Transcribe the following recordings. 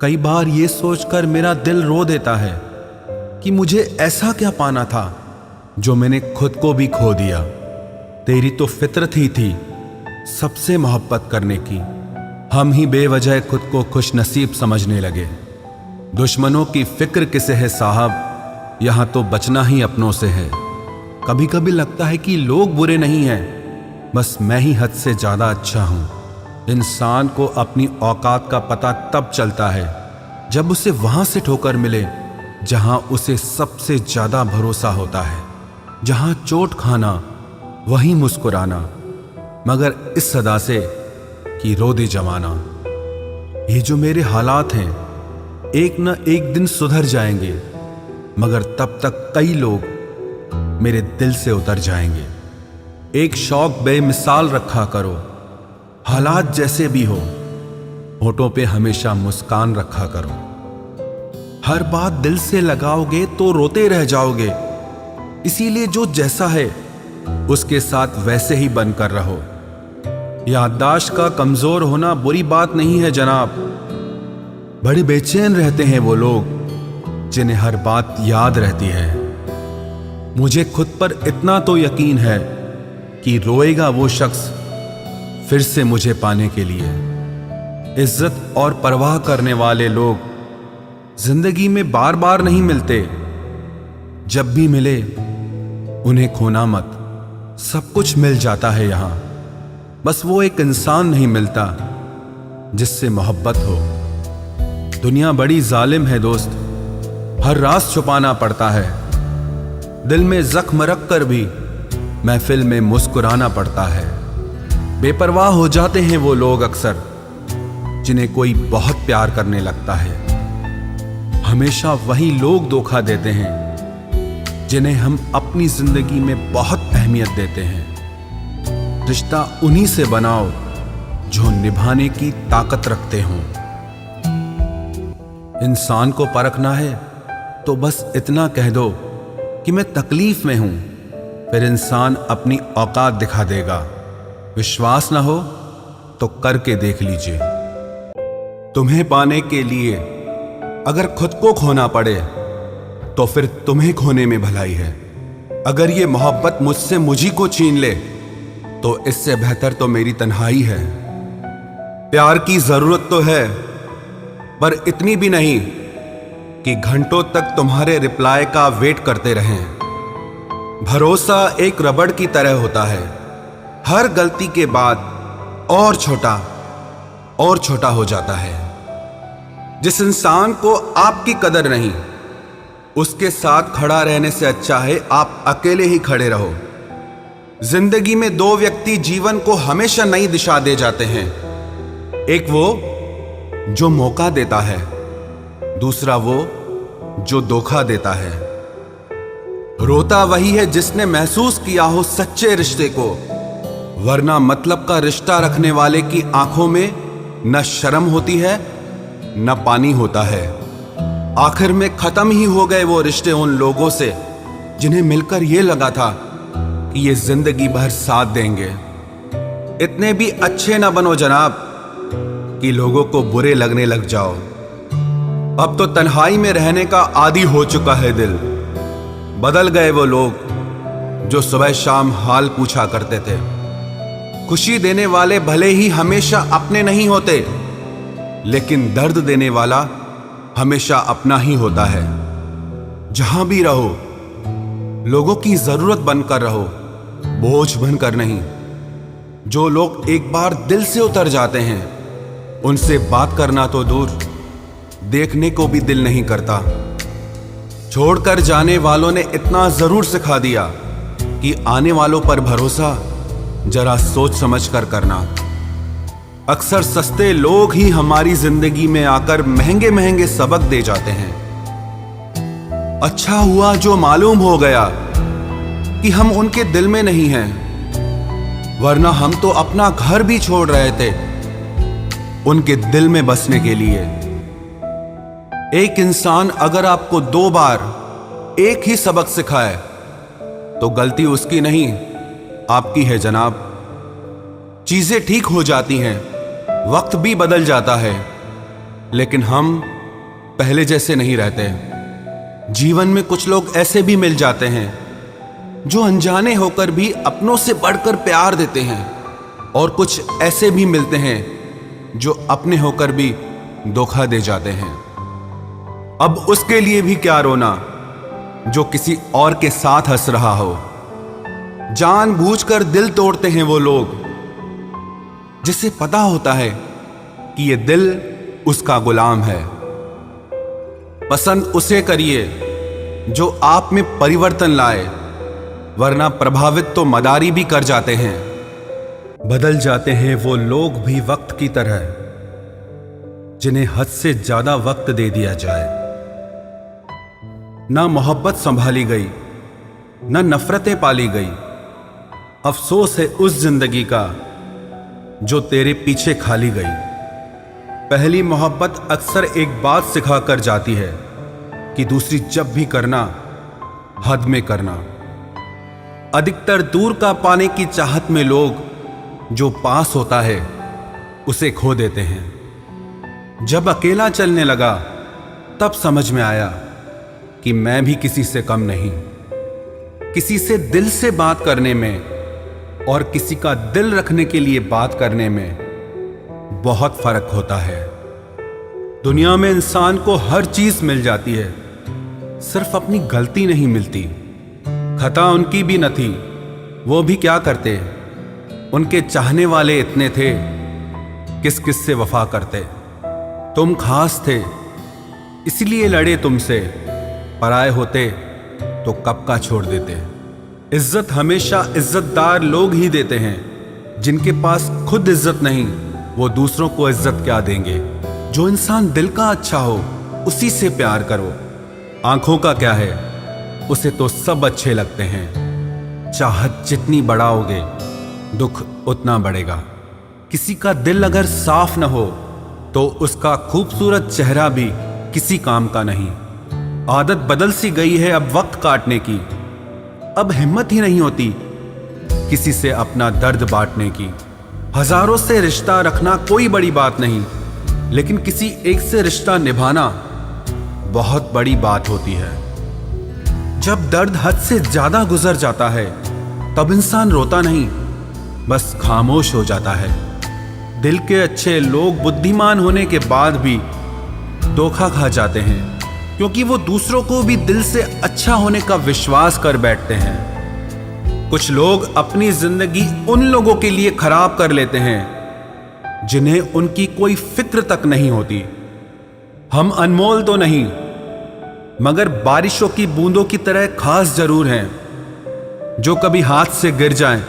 कई बार ये सोचकर मेरा दिल रो देता है कि मुझे ऐसा क्या पाना था जो मैंने खुद को भी खो दिया। तेरी तो फितरत ही थी सबसे मोहब्बत करने की, हम ही बेवजह खुद को खुश नसीब समझने लगे। दुश्मनों की फिक्र किसे है साहब, यहां तो बचना ही अपनों से है। कभी कभी लगता है कि लोग बुरे नहीं हैं, बस मैं ही हद से ज्यादा अच्छा हूं। इंसान को अपनी औकात का पता तब चलता है जब उसे वहां से ठोकर मिले जहां उसे सबसे ज्यादा भरोसा होता है। जहां चोट खाना वहीं मुस्कुराना, मगर इस सदा से कि रो दे जमाना। ये जो मेरे हालात हैं एक न एक दिन सुधर जाएंगे, मगर तब तक कई लोग मेरे दिल से उतर जाएंगे। एक शौक बेमिसाल रखा करो, हालात जैसे भी हो, होठों पे हमेशा मुस्कान रखा करो। हर बात दिल से लगाओगे तो रोते रह जाओगे, इसीलिए जो जैसा है उसके साथ वैसे ही बनकर रहो। याददाश्त का कमजोर होना बुरी बात नहीं है जनाब। बड़े बेचैन रहते हैं वो लोग जिन्हें हर बात याद रहती है। मुझे खुद पर इतना तो यकीन है कि रोएगा वो शख्स फिर से मुझे पाने के लिए। इज्जत और परवाह करने वाले लोग जिंदगी में बार बार नहीं मिलते, जब भी मिले उन्हें खोना मत। सब कुछ मिल जाता है यहां, बस वो एक इंसान नहीं मिलता जिससे मोहब्बत हो। दुनिया बड़ी जालिम है दोस्त, हर राज छुपाना पड़ता है। दिल में जख्म रख कर भी महफिल में मुस्कुराना पड़ता है। बेपरवाह हो जाते हैं वो लोग अक्सर जिन्हें कोई बहुत प्यार करने लगता है। हमेशा वही लोग धोखा देते हैं जिन्हें हम अपनी जिंदगी में बहुत अहमियत देते हैं। रिश्ता उन्हीं से बनाओ जो निभाने की ताकत रखते हों। इंसान को परखना है तो बस इतना कह दो कि मैं तकलीफ में हूं, फिर इंसान अपनी औकात दिखा देगा। विश्वास ना हो तो करके देख लीजिए। तुम्हें पाने के लिए अगर खुद को खोना पड़े तो फिर तुम्हें खोने में भलाई है। अगर ये मोहब्बत मुझसे मुझी को छीन ले तो इससे बेहतर तो मेरी तन्हाई है। प्यार की जरूरत तो है, पर इतनी भी नहीं कि घंटों तक तुम्हारे रिप्लाई का वेट करते रहें। भरोसा एक रबड़ की तरह होता है, हर गलती के बाद और छोटा हो जाता है। जिस इंसान को आपकी कदर नहीं, उसके साथ खड़ा रहने से अच्छा है आप अकेले ही खड़े रहो। जिंदगी में दो व्यक्ति जीवन को हमेशा नई दिशा दे जाते हैं। एक वो जो मौका देता है, दूसरा वो जो धोखा देता है। रोता वही है जिसने महसूस किया हो सच्चे रिश्ते को, वरना मतलब का रिश्ता रखने वाले की आंखों में न शर्म होती है न पानी होता है। आखिर में खत्म ही हो गए वो रिश्ते उन लोगों से जिन्हें मिलकर ये लगा था कि ये जिंदगी भर साथ देंगे। इतने भी अच्छे ना बनो जनाब कि लोगों को बुरे लगने लग जाओ। अब तो तन्हाई में रहने का आदी हो चुका है दिल। बदल गए वो लोग जो सुबह शाम हाल पूछा करते थे। खुशी देने वाले भले ही हमेशा अपने नहीं होते, लेकिन दर्द देने वाला हमेशा अपना ही होता है। जहां भी रहो लोगों की जरूरत बनकर रहो, बोझ बनकर नहीं। जो लोग एक बार दिल से उतर जाते हैं उनसे बात करना तो दूर, देखने को भी दिल नहीं करता। छोड़कर जाने वालों ने इतना जरूर सिखा दिया कि आने वालों पर भरोसा जरा सोच समझ कर करना। अक्सर सस्ते लोग ही हमारी जिंदगी में आकर महंगे महंगे सबक दे जाते हैं। अच्छा हुआ जो मालूम हो गया कि हम उनके दिल में नहीं हैं, वरना हम तो अपना घर भी छोड़ रहे थे उनके दिल में बसने के लिए। एक इंसान अगर आपको 2 बार एक ही सबक सिखाए तो गलती उसकी नहीं आपकी है जनाब। चीजें ठीक हो जाती हैं, वक्त भी बदल जाता है, लेकिन हम पहले जैसे नहीं रहते। जीवन में कुछ लोग ऐसे भी मिल जाते हैं जो अनजाने होकर भी अपनों से बढ़कर प्यार देते हैं, और कुछ ऐसे भी मिलते हैं जो अपने होकर भी धोखा दे जाते हैं। अब उसके लिए भी क्या रोना जो किसी और के साथ हंस रहा हो। जानबूझकर दिल तोड़ते हैं वो लोग जिसे पता होता है कि ये दिल उसका गुलाम है। पसंद उसे करिए जो आप में परिवर्तन लाए, वरना प्रभावित तो मदारी भी कर जाते हैं। बदल जाते हैं वो लोग भी वक्त की तरह जिन्हें हद से ज्यादा वक्त दे दिया जाए। ना मोहब्बत संभाली गई, ना नफरतें पाली गई। अफसोस है उस जिंदगी का जो तेरे पीछे खाली गई। पहली मोहब्बत अक्सर एक बात सिखा कर जाती है कि दूसरी जब भी करना, हद में करना। अधिकतर दूर का पाने की चाहत में लोग जो पास होता है उसे खो देते हैं। जब अकेला चलने लगा तब समझ में आया कि मैं भी किसी से कम नहीं। किसी से दिल से बात करने में और किसी का दिल रखने के लिए बात करने में बहुत फर्क होता है। दुनिया में इंसान को हर चीज मिल जाती है, सिर्फ अपनी गलती नहीं मिलती। खता उनकी भी न थी, वो भी क्या करते। उनके चाहने वाले इतने थे, किस किस से वफा करते। तुम खास थे इसलिए लड़े तुमसे, पराए होते तो कब का छोड़ देते। इज्जत हमेशा इज्जतदार लोग ही देते हैं। जिनके पास खुद इज्जत नहीं वो दूसरों को इज्जत क्या देंगे। जो इंसान दिल का अच्छा हो उसी से प्यार करो। आंखों का क्या है, उसे तो सब अच्छे लगते हैं। चाहत जितनी बढ़ाओगे दुख उतना बढ़ेगा। किसी का दिल अगर साफ न हो तो उसका खूबसूरत चेहरा भी किसी काम का नहीं। आदत बदल सी गई है अब वक्त काटने की। अब हिम्मत ही नहीं होती किसी से अपना दर्द बांटने की। हजारों से रिश्ता रखना कोई बड़ी बात नहीं, लेकिन किसी एक से रिश्ता निभाना बहुत बड़ी बात होती है। जब दर्द हद से ज्यादा गुजर जाता है तब इंसान रोता नहीं, बस खामोश हो जाता है। दिल के अच्छे लोग बुद्धिमान होने के बाद भी धोखा खा जाते हैं, क्योंकि वो दूसरों को भी दिल से अच्छा होने का विश्वास कर बैठते हैं। कुछ लोग अपनी जिंदगी उन लोगों के लिए खराब कर लेते हैं जिन्हें उनकी कोई फिक्र तक नहीं होती। हम अनमोल तो नहीं, मगर बारिशों की बूंदों की तरह खास जरूर हैं, जो कभी हाथ से गिर जाएं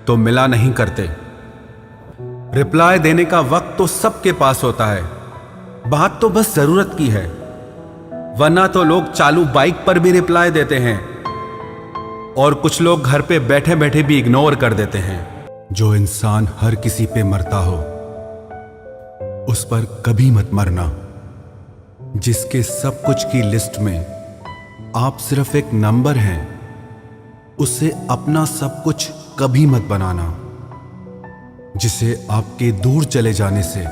तो मिला नहीं करते। रिप्लाई देने का वक्त तो सबके पास होता है, बात तो बस जरूरत की है। वरना तो लोग चालू बाइक पर भी रिप्लाई देते हैं और कुछ लोग घर पे बैठे बैठे भी इग्नोर कर देते हैं। जो इंसान हर किसी पे मरता हो उस पर कभी मत मरना। जिसके सब कुछ की लिस्ट में आप सिर्फ एक नंबर हैं, उसे अपना सब कुछ कभी मत बनाना। जिसे आपके दूर चले जाने से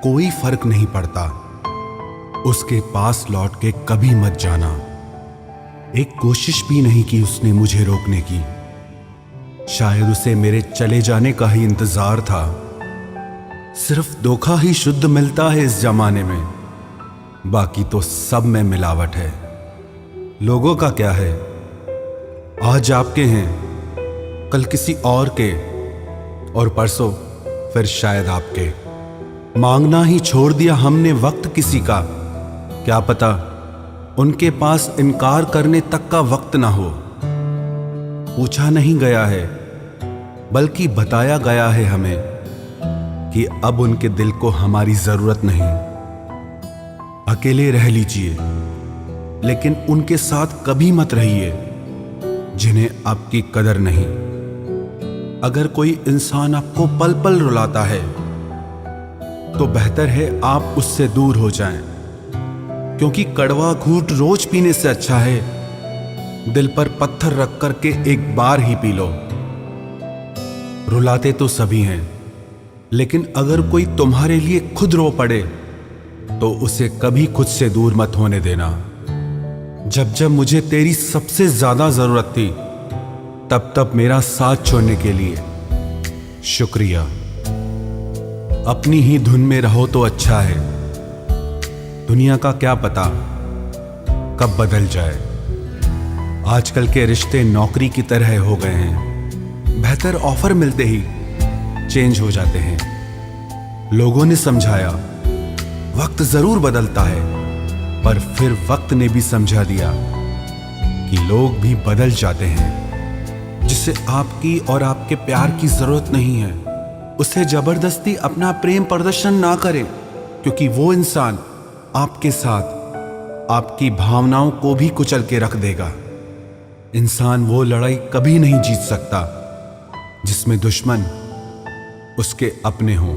कोई फर्क नहीं पड़ता, उसके पास लौट के कभी मत जाना। एक कोशिश भी नहीं की उसने मुझे रोकने की। शायद उसे मेरे चले जाने का ही इंतजार था। सिर्फ धोखा ही शुद्ध मिलता है इस जमाने में, बाकी तो सब में मिलावट है। लोगों का क्या है, आज आपके हैं कल किसी और के, और परसों फिर शायद आपके। मांगना ही छोड़ दिया हमने वक्त किसी का, क्या पता उनके पास इनकार करने तक का वक्त ना हो। पूछा नहीं गया है बल्कि बताया गया है हमें कि अब उनके दिल को हमारी जरूरत नहीं। अकेले रह लीजिए, लेकिन उनके साथ कभी मत रहिए जिन्हें आपकी कदर नहीं। अगर कोई इंसान आपको पल पल रुलाता है तो बेहतर है आप उससे दूर हो जाएं, क्योंकि कड़वा घूंट रोज पीने से अच्छा है दिल पर पत्थर रख करके एक बार ही पी लो। रुलाते तो सभी हैं, लेकिन अगर कोई तुम्हारे लिए खुद रो पड़े तो उसे कभी खुद से दूर मत होने देना। जब जब मुझे तेरी सबसे ज्यादा जरूरत थी तब तब मेरा साथ छोड़ने के लिए शुक्रिया। अपनी ही धुन में रहो तो अच्छा है। दुनिया का क्या पता कब बदल जाए। आजकल के रिश्ते नौकरी की तरह हो गए हैं। बेहतर ऑफर मिलते ही चेंज हो जाते हैं। लोगों ने समझाया वक्त जरूर बदलता है, पर फिर वक्त ने भी समझा दिया कि लोग भी बदल जाते हैं। जिसे आपकी और आपके प्यार की जरूरत नहीं है उसे जबरदस्ती अपना प्रेम प्रदर्शन ना करें, क्योंकि वो इंसान आपके साथ आपकी भावनाओं को भी कुचल के रख देगा। इंसान वो लड़ाई कभी नहीं जीत सकता जिसमें दुश्मन उसके अपने हों।